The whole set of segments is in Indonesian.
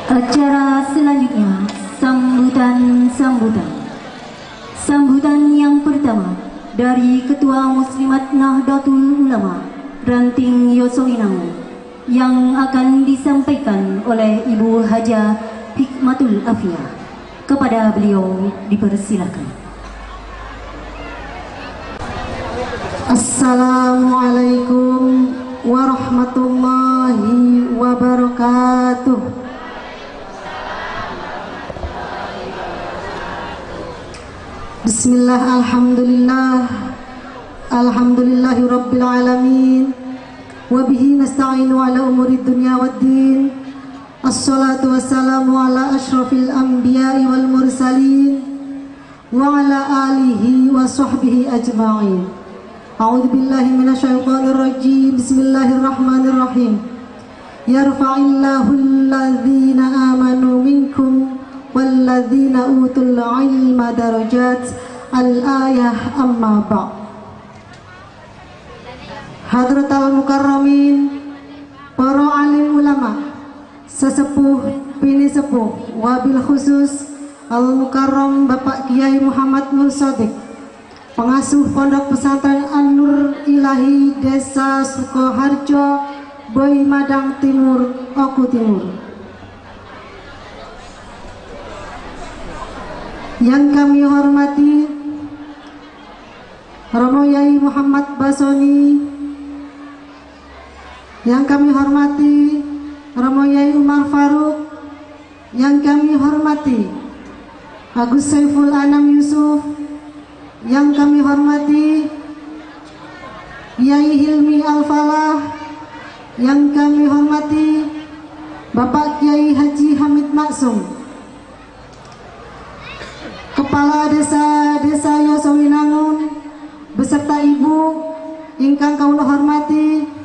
Acara selanjutnya sambutan yang pertama dari Ketua Muslimat Nahdlatul Ulama Ranting Yosoinango yang akan disampaikan oleh Ibu Hajah Hikmatul Afiyah. Kepada beliau dipersilakan. Assalamualaikum warahmatullahi wabarakatuh. Bismillah, alhamdulillahi rabbil alamin, wabihi nasta'inu ala umuri dunya waddin. Assalatu wassalamu ala ashrafil anbiya'i wal mursalin wa ala alihi wa sahbihi ajma'in. A'udzu billahi minasyaitonir rajim. Bismillahirrahmanirrahim. Yarfa'illahu alladhina amanu minkum walladzina utul ilma darajat. Al-ayah amma ba'. Hadratal mukarramin, para alim ulama, sesepuh bini sepuh, wabil khusus Al-Mukarram Bapak Kiai Muhammad Nur Shadiq, pengasuh Pondok Pesantren An-Nur Ilahi Desa Sukoharjo, Boy Madang Timur, Oku Timur. Yang kami hormati Romo Yai Muhammad Basoni, yang kami hormati Romo Yai Umar Faruk, yang kami hormati Agus Saiful Anam Yusuf, yang kami hormati Yai Hilmi Al-Falah, yang kami hormati Bapak Kiai Haji Hamid Maksum, Kepala Desa Yosowinangun beserta Ibu ingkang kaula hormati,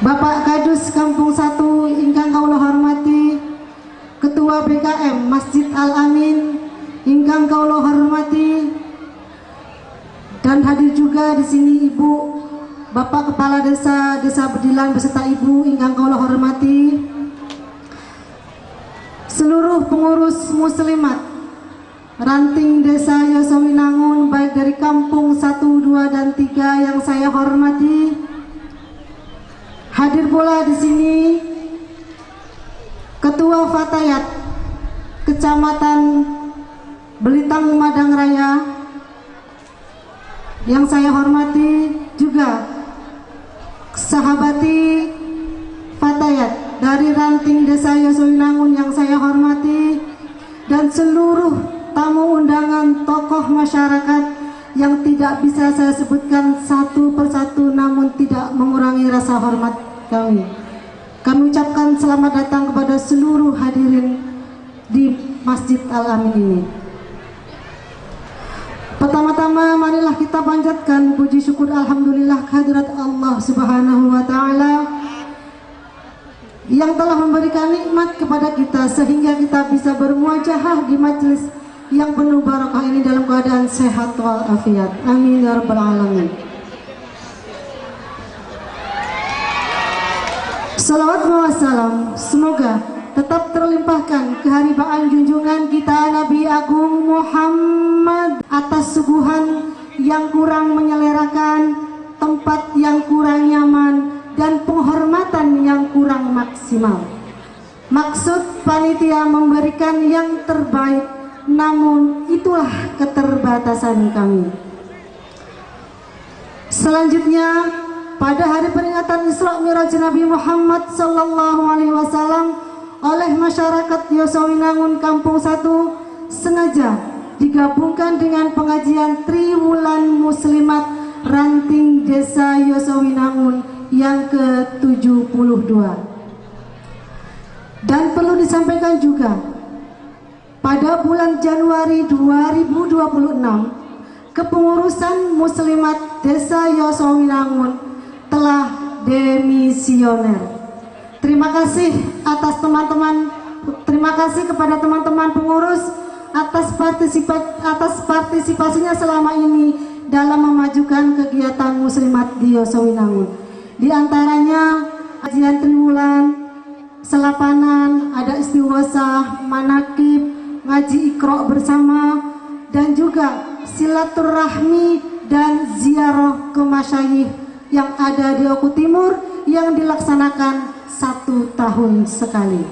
Bapak Kadus Kampung 1 ingkang kaula hormati, Ketua BKM Masjid Al-Amin ingkang kaula hormati, dan hadir juga di sini Ibu Bapak Kepala Desa Bedilan beserta Ibu ingkang kaula hormati, seluruh pengurus muslimat ranting Desa Yosowinangun baik dari kampung 1, 2 dan 3 yang saya hormati. Hadir pula di sini Ketua Fatayat Kecamatan Belitang Madang Raya yang saya hormati, juga sahabati Fatayat dari ranting Desa Yosowinangun yang saya hormati, dan seluruh tamu undangan tokoh masyarakat yang tidak bisa saya sebutkan satu persatu namun tidak mengurangi rasa hormat kami. Kami ucapkan selamat datang kepada seluruh hadirin di Masjid Al-Amin ini. Pertama-tama marilah kita panjatkan puji syukur alhamdulillah kehadirat Allah Subhanahu wa taala yang telah memberikan nikmat kepada kita sehingga kita bisa bermuajahah di majelis yang penuh barakah ini dalam keadaan sehat walafiat. Amin ya rabbal alamin. Salawat wa salam semoga tetap terlimpahkan keharibaan junjungan kita Nabi Agung Muhammad atas suguhan yang kurang menyelerakan, tempat yang kurang nyaman, dan penghormatan yang kurang maksimal. Maksud panitia memberikan yang terbaik, namun itulah keterbatasan kami. Selanjutnya, pada hari peringatan Isra Mi'raj Nabi Muhammad sallallahu alaihi wasallam oleh masyarakat Yosowinangun Kampung 1 sengaja digabungkan dengan pengajian Triwulan Muslimat ranting Desa Yosowinangun yang ke-72. Dan perlu disampaikan juga, pada bulan Januari 2026, kepengurusan Muslimat Desa Yosowinangun telah demisioner. Terima kasih kepada teman-teman pengurus atas partisipasinya selama ini dalam memajukan kegiatan Muslimat di Yosowinangun. Di antaranya kajian triwulan, selapanan, ada istighosah, manakib, ngaji Iqra bersama, dan juga silaturahmi dan ziarah ke masyayikh yang ada di Oku Timur yang dilaksanakan 1 tahun sekali.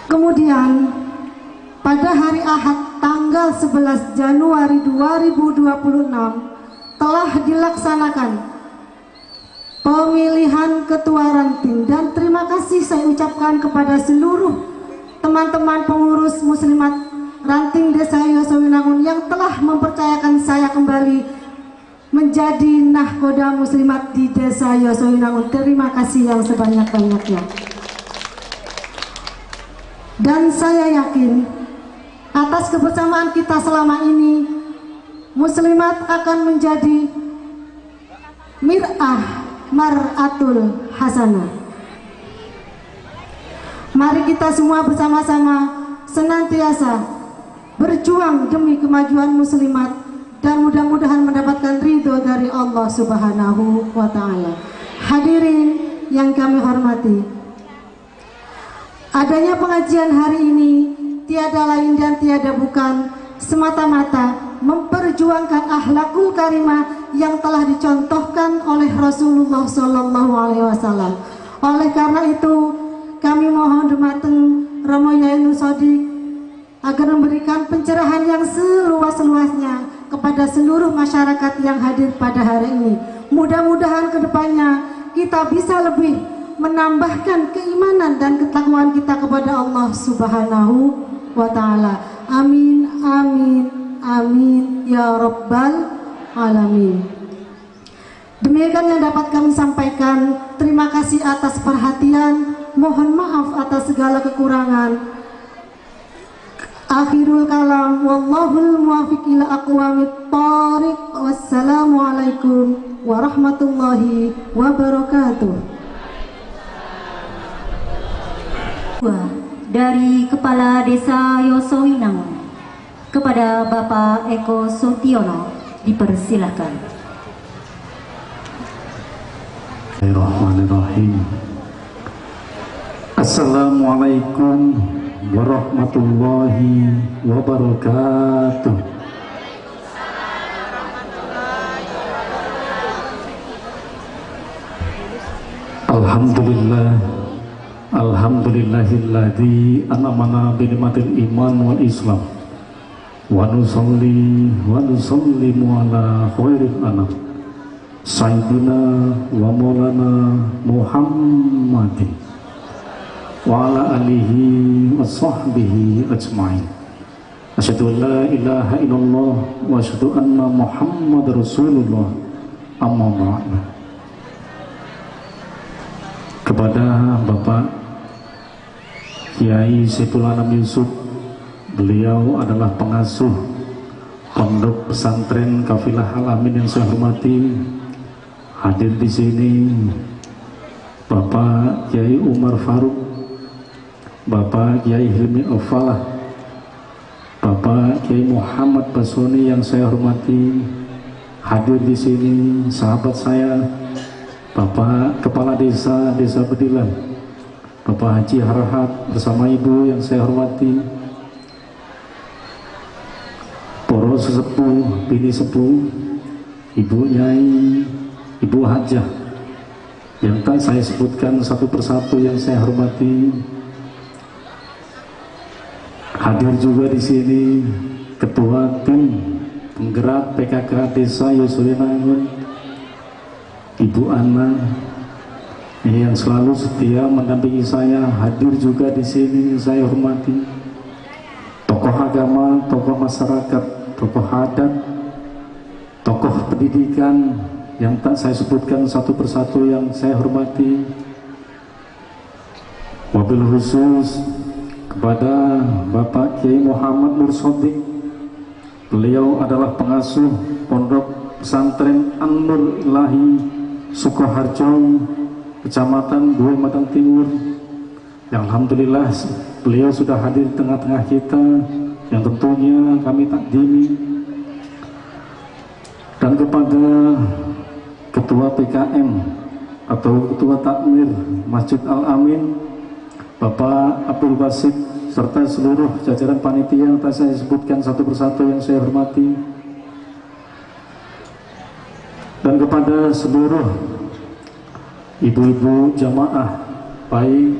Kemudian pada hari Ahad tanggal 11 Januari 2026 telah dilaksanakan pemilihan ketua ranting, dan terima kasih saya ucapkan kepada seluruh teman-teman pengurus muslimat ranting Desa Yosowinangun yang telah mempercayakan saya kembali menjadi nahkoda muslimat di Desa Yosowinangun. Terima kasih yang sebanyak-banyaknya. Dan saya yakin atas kebersamaan kita selama ini, muslimat akan menjadi mir'ah mar'atul hasanah. Mari kita semua bersama-sama senantiasa berjuang demi kemajuan muslimat dan mudah-mudahan mendapatkan ridho dari Allah Subhanahu wa ta'ala. Hadirin yang kami hormati, adanya pengajian hari ini tiada lain dan tiada bukan semata-mata memperjuangkan akhlakul karimah yang telah dicontohkan oleh Rasulullah Sallallahu Alaihi Wasallam. Oleh karena itu, kami mohon dumateng Romo Yai Nur Sodik agar memberikan pencerahan yang seluas-luasnya kepada seluruh masyarakat yang hadir pada hari ini. Mudah-mudahan kedepannya kita bisa lebih menambahkan keimanan dan ketakwaan kita kepada Allah Subhanahu wa Ta'ala. Amin, amin, amin ya Rabbal Alamin. Demikian yang dapat kami sampaikan. Terima kasih atas perhatian. Mohon maaf atas segala kekurangan. Akhirul kalam, wallahul muwaffiq ila aqwamit thariq. Wassalamualaikum warahmatullahi wabarakatuh. Dari Kepala Desa Yosowinangun kepada Bapak Eko Sutiono, dipersilahkan. Bismillahirrahmanirrahim. Assalamualaikum warahmatullahi wabarakatuh. Alhamdulillah, alhamdulillahilladzi an'amana bi ni'matil iman wal islam wa nusalli wa nusallimu ala khairil anam sayyidina wa maulana Muhammadin wa ala alihi wa sahbihi ajma'in. Asyhadu an la ilaha illallah wa asyhadu anna Muhammadar Rasulullah. Amma ba'du. Kepada Bapak Kiai Saiful Anam Yusuf, beliau adalah pengasuh Pondok Pesantren Kafilah Al-Amin yang saya hormati. Hadir di sini Bapak Kiai Umar Faruk, Bapak Kiai Hilmi Ofalah, Bapak Kiai Muhammad Basoni yang saya hormati. Hadir di sini sahabat saya, Bapak Kepala Desa Bedilan, Bapak Haji Harhat bersama Ibu yang saya hormati, para sesepuh, bini sepuh, Ibu Nyai, Ibu Hajah yang tak saya sebutkan satu persatu yang saya hormati. Hadir juga di sini Ketua Tim Penggerak PKK Desa Yosowinangun, Ibu Ana yang selalu setia mendampingi saya. Hadir juga di sini saya hormati tokoh agama, tokoh masyarakat, tokoh adat, tokoh pendidikan yang tak saya sebutkan satu persatu yang saya hormati. Wabil khusus kepada Bapak Kiai Muhammad Nur Sodik, beliau adalah pengasuh Pondok Pesantren An-Nur Ilahi Sukoharjo, Kecamatan Dua Madang Timur, yang alhamdulillah beliau sudah hadir di tengah-tengah kita, yang tentunya kami takdimi. Dan kepada Ketua PKM atau Ketua Takmir Masjid Al-Amin, Bapak Abdul Basit, serta seluruh jajaran panitia yang tak saya sebutkan satu persatu yang saya hormati. Dan kepada seluruh ibu-ibu jamaah baik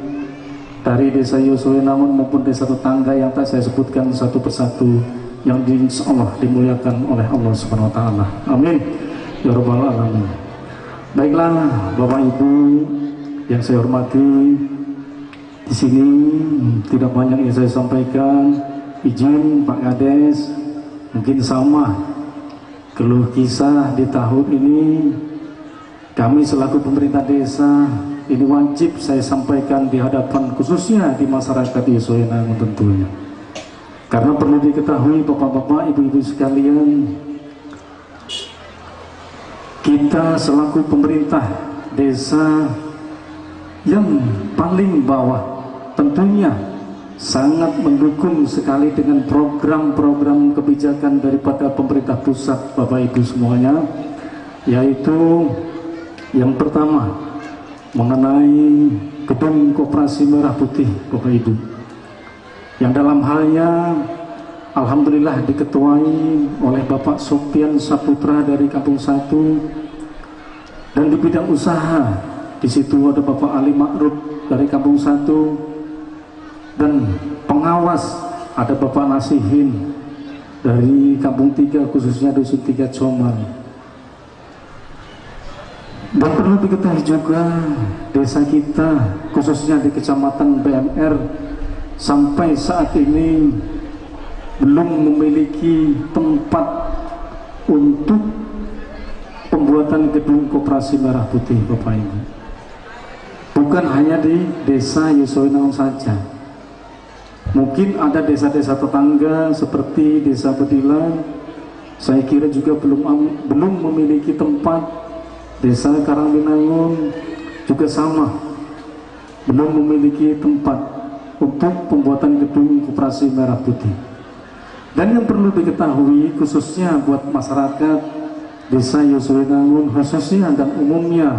dari Desa Yosowinangun maupun desa tetangga yang tak saya sebutkan satu persatu, yang insya Allah dimuliakan oleh Allah Subhanahu wa Ta'ala. Amin ya Rabbal Alamin. Baiklah Bapak Ibu yang saya hormati, di sini tidak banyak yang saya sampaikan. Izin Pak Kades, mungkin sama keluh kisah di tahun ini kami selaku pemerintah desa ini wajib saya sampaikan di hadapan, khususnya di masyarakat Yosowinangun tentunya. Karena perlu diketahui Bapak-bapak, Ibu-ibu sekalian, kita selaku pemerintah desa yang paling bawah tentunya sangat mendukung sekali dengan program-program kebijakan daripada pemerintah pusat, Bapak Ibu semuanya, yaitu yang pertama mengenai gedung Koperasi Merah Putih, Bapak Ibu, yang dalam halnya alhamdulillah diketuai oleh Bapak Sopian Saputra dari Kampung 1, dan di bidang usaha di situ ada Bapak Ali Ma'ruf dari Kampung 1, dan pengawas ada Bapak Nasihin dari Kampung 3, khususnya Dusun 3 Coman. Dan perlu diketahui juga, desa kita khususnya di Kecamatan BMR sampai saat ini belum memiliki tempat untuk pembuatan gedung koperasi merah putih, Bapak Ibu. Bukan hanya di desa Yosowinangun saja, mungkin ada desa-desa tetangga seperti desa Bedilan, saya kira juga belum memiliki tempat. Desa Karangbinangun juga sama, belum memiliki tempat untuk pembuatan gedung koperasi merah putih. Dan yang perlu diketahui khususnya buat masyarakat desa Yosowinangun khususnya dan umumnya,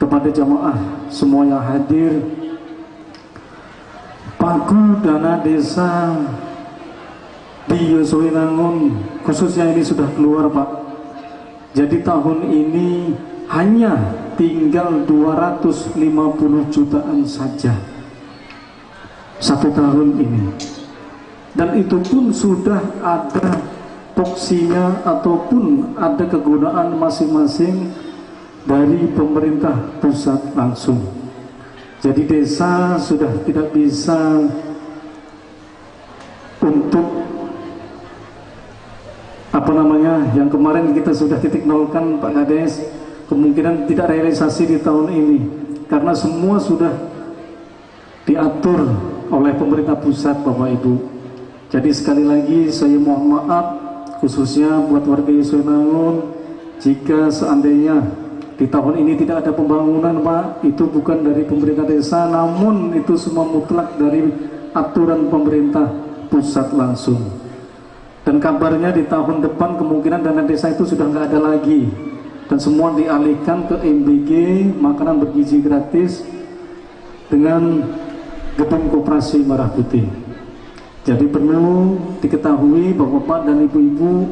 kepada jamaah semua yang hadir, pagu dana desa di Yosowinangun khususnya ini sudah keluar, Pak. Jadi tahun ini hanya tinggal 250 jutaan saja satu tahun ini, dan itu pun sudah ada toksinya ataupun ada kegunaan masing-masing dari pemerintah pusat langsung. Jadi desa sudah tidak bisa untuk yang kemarin kita sudah titik nolkan, Pak Kades, kemungkinan tidak realisasi di tahun ini karena semua sudah diatur oleh pemerintah pusat, Bapak Ibu. Jadi sekali lagi saya mohon maaf khususnya buat warga Yosowinangun jika seandainya di tahun ini tidak ada pembangunan, Pak. Itu bukan dari pemerintah desa, namun itu semua mutlak dari aturan pemerintah pusat langsung. Dan kabarnya di tahun depan kemungkinan dana desa itu sudah nggak ada lagi, dan semua dialihkan ke MBG, makanan bergizi gratis dengan gedung koperasi merah putih. Jadi perlu diketahui Bapak-bapak dan Ibu-ibu,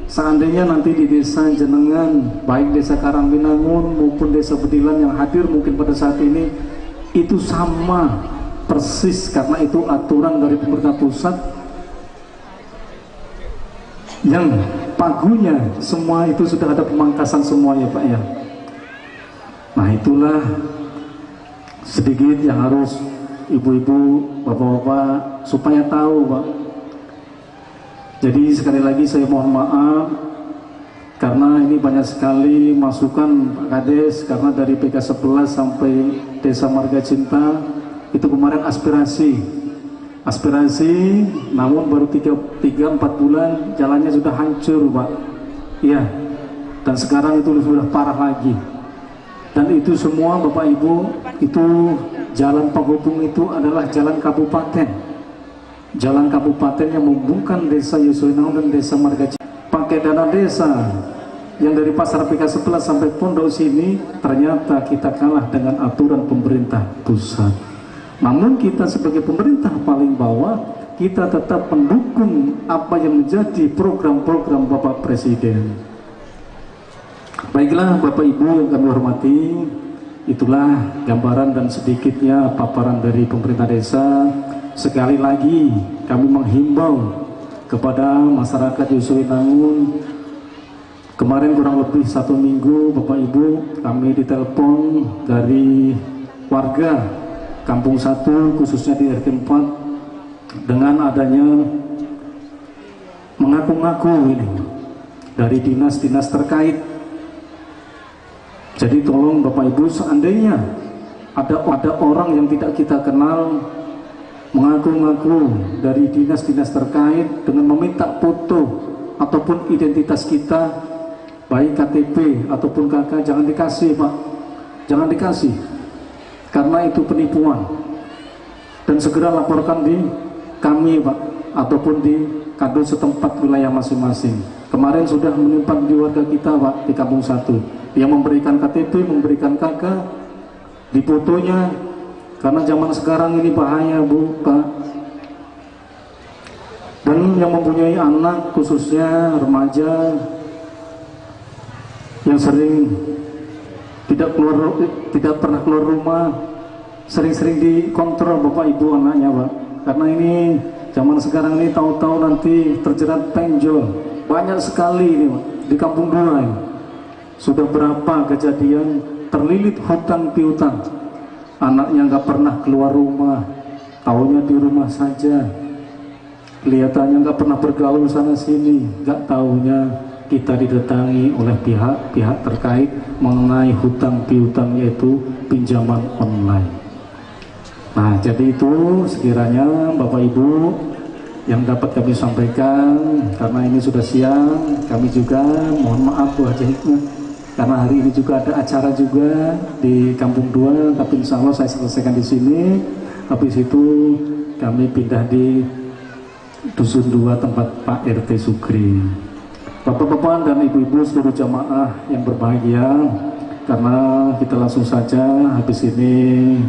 seandainya nanti di desa jenengan, baik desa Karangbinangun maupun desa Bedilan yang hadir mungkin pada saat ini, itu sama persis karena itu aturan dari pemerintah pusat, yang pagunya semua itu sudah ada pemangkasan semuanya, Pak ya. Nah itulah sedikit yang harus ibu-ibu, bapak-bapak supaya tahu, Pak. Jadi sekali lagi saya mohon maaf karena ini banyak sekali masukan Pak Kades, karena dari PK11 sampai Desa Marga Cinta itu kemarin aspirasi, namun baru 3-4 bulan jalannya sudah hancur, Pak. Iya. Dan sekarang itu sudah parah lagi. Dan itu semua Bapak Ibu, itu jalan penghubung itu adalah jalan kabupaten. Jalan kabupaten yang menghubungkan desa Yosowinangun dan desa Marga Cinta. Pakai dana desa yang dari pasar PK11 sampai pondok sini, ternyata kita kalah dengan aturan pemerintah pusat. Namun kita sebagai pemerintah paling bawah, kita tetap mendukung apa yang menjadi program-program Bapak Presiden. Baiklah Bapak Ibu yang kami hormati, itulah gambaran dan sedikitnya paparan dari pemerintah desa. Sekali lagi kami menghimbau kepada masyarakat Yosowinangun. Kemarin kurang lebih 1 minggu Bapak Ibu kami ditelepon dari warga Kampung 1 khususnya di RT 4 dengan adanya mengaku-ngaku ini dari dinas-dinas terkait. Jadi tolong Bapak Ibu, seandainya ada orang yang tidak kita kenal mengaku-ngaku dari dinas-dinas terkait dengan meminta foto ataupun identitas kita, baik KTP ataupun KK, jangan dikasih, Pak. Jangan dikasih, karena itu penipuan. Dan segera laporkan di kami, Pak, ataupun di kadus setempat wilayah masing-masing. Kemarin sudah menimpa di warga kita, Pak, di Kampung 1 yang memberikan KTP, memberikan KK di fotonya, karena zaman sekarang ini bahaya, Bu, Pak. Dan yang mempunyai anak khususnya remaja yang sering tidak pernah keluar rumah, sering-sering dikontrol Bapak Ibu anaknya, Pak. Karena ini Zaman sekarang ini tahu-tahu nanti terjerat penjol. Banyak sekali ini di Kampung Dua ini. Sudah berapa kejadian terlilit hutang piutang. Anaknya nggak pernah keluar rumah, taunya di rumah saja. Kelihatannya nggak pernah bergaul sana sini, nggak taunya kita didatangi oleh pihak terkait mengenai hutang piutang, yaitu pinjaman online. Nah, jadi itu sekiranya Bapak Ibu yang dapat kami sampaikan, karena ini sudah siang, kami juga mohon maaf Bu Haji Hikmah, karena hari ini juga ada acara juga di Kampung Dua, tapi insya Allah saya selesaikan di sini. Habis itu kami pindah di Dusun Dua tempat Pak RT Sugri. Bapak-bapak dan ibu-ibu seluruh jamaah yang berbahagia, karena kita langsung saja habis ini